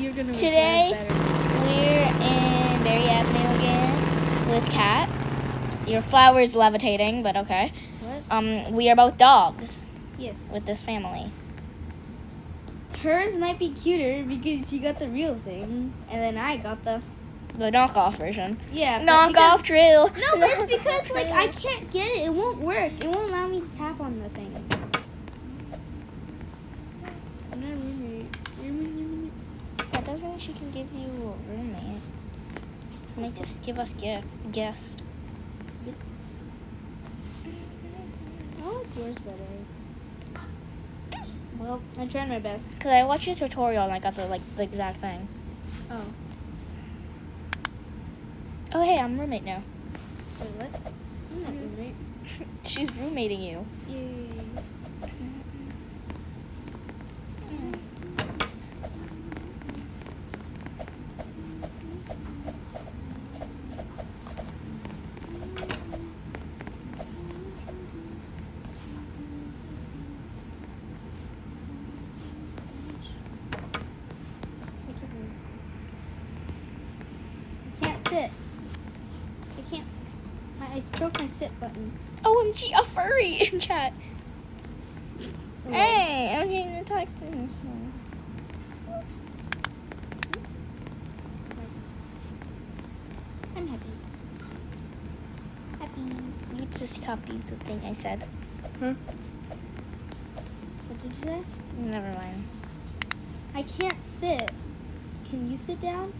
you're gonna Today, record better. we're in Berry Avenue again with Kat. Your flower's levitating, but okay. What? We are both dogs Yes. with this family. Hers might be cuter because she got the real thing, and then I got the knockoff version. yeah. but Knockoff drill. because- No, but it's because like I can't get it. It won't work. It won't allow me to tap on the thing. I'm not a roommate. That doesn't mean she can give you a roommate. She might just give us guest. I like yours better. Well, I tried my best. Cause I watched your tutorial and I got the exact thing. Oh. Oh hey, I'm roommate now. Wait, what? I'm not a roommate. She's roommating you. Yay. I can't sit. I can't. I broke my sit button. OMG, a furry in chat. Hey, I'm getting attacked. I'm happy. Happy. You just copied the thing I said. What did you say? Never mind. I can't sit. Can you sit down?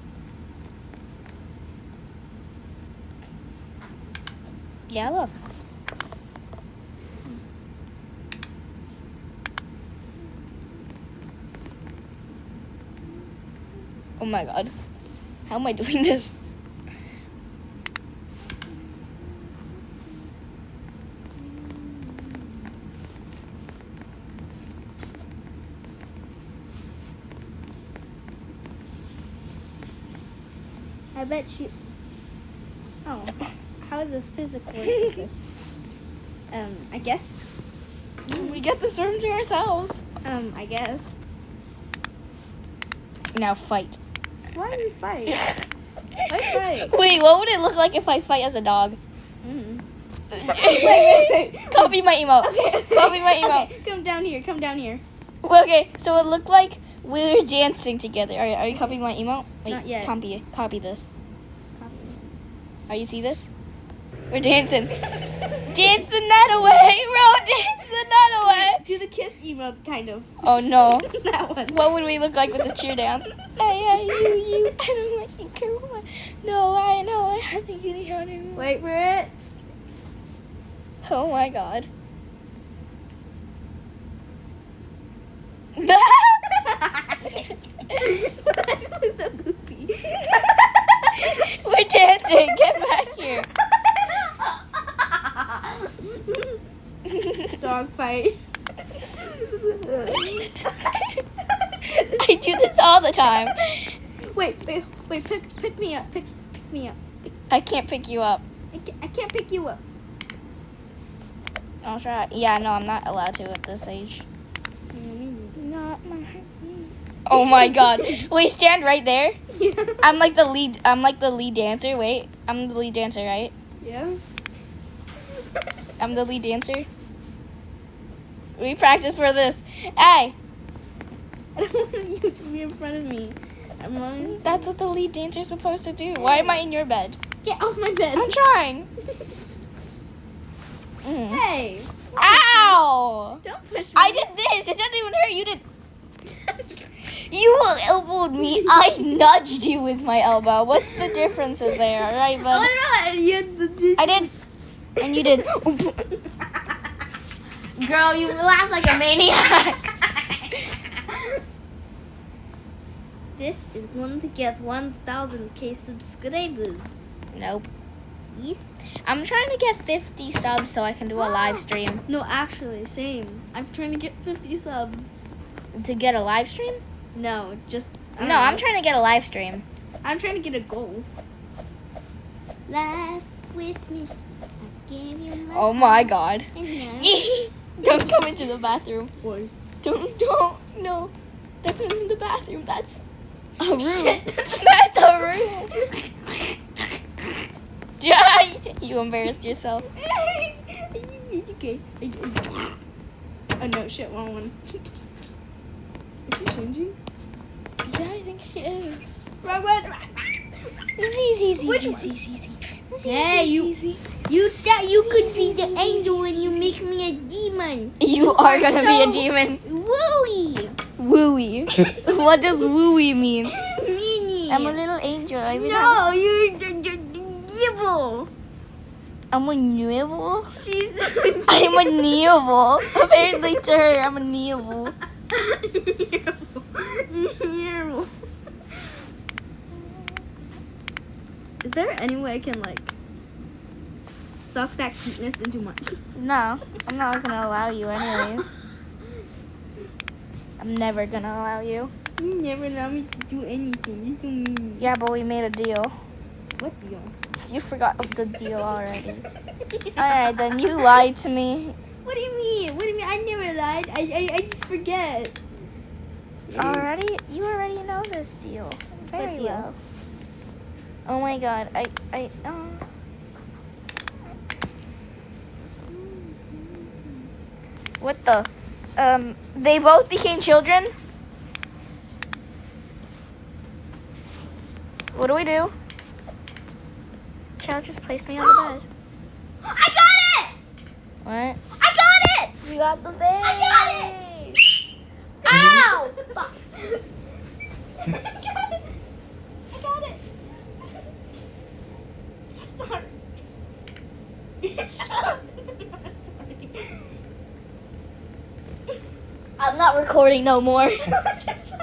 Yeah, look. Oh my god. How am I doing this? I bet you. Oh, how is this physical with this? I guess. We get this room to ourselves. I guess. Now fight. Why do we fight? Why fight? Wait, what would it look like if I fight as a dog? Mm. Copy my emote. Okay. Copy my emote. Okay, come down here. Come down here. Well, okay, so it looked like we were dancing together. Are you copying my emote? Wait, Not yet. Copy this. Are you see this? We're dancing. Dance the nut away, bro. Dance the nut away. Do the kiss emote, kind of. Oh no. That one. What would we look like with the cheer dance? Hey, you. I don't like you, girl. No, I know. I think you need to. Wait for it. Oh my god. That looks so goofy. We're dancing. Get back here. Dog fight. I do this all the time. Wait, pick me up, pick me up. I can't pick you up. I can't pick you up. I'll try. Yeah, no, I'm not allowed to at this age. Not my. Oh my god. Wait, stand right there. Yeah. I'm like the lead dancer. Wait, I'm the lead dancer, right? Yeah. I'm the lead dancer. We practice for this. Hey, I don't want you to be in front of me. I'm on. that's what the lead dancer's supposed to do. Why am I in your bed? Get off my bed. I'm trying. Mm. Hey. Ow! Don't push me. I did this. It didn't even hurt. You did. You elbowed me. I nudged you with my elbow. What's the differences there, right, bud? Oh no! I did, and you did. Girl, you laugh like a maniac. This is going to get 1,000k subscribers. Nope. Yes. I'm trying to get 50 subs so I can do a live stream. No, actually, same. I'm trying to get 50 subs. To get a live stream? No, just. I don't No, know. I'm trying to get a live stream. I'm trying to get a goal. Last Christmas, I gave you my. Oh my god. And now. Don't come into the bathroom. Boy. Don't, no. That's not in the bathroom. That's A room. That's a room. You embarrassed yourself. It's okay. Oh no, shit, wrong one. Is she changing? Yeah, I think she is. Wrong one. Which one? Hey, you thought you could be the angel when you make me a demon. You are gonna be a demon. Wooey. Wooey. What does wooey mean? Meanie. I'm a little angel. No, you're the evil. I'm a nevil. She's I'm a nevil. Apparently to her, I'm a nevil. evil. Is there any way I can like suck that cuteness into my? No, I'm not gonna allow you anyways. I'm never gonna allow you. You never allow me to do anything. You do mean. Yeah, but we made a deal. What deal? You forgot of the deal already. Alright, then you lied to me. What do you mean? What do you mean? I never lied. I just forget. Already? You already know this deal. Very What deal? well. Oh my god, What the? They both became children? What do? Child just placed me on the bed. I got it! What? I got it! You got the face! I got it! Ow! Fuck. I got it! I got it! Sorry. Sorry. I'm not recording no more. I'm sorry.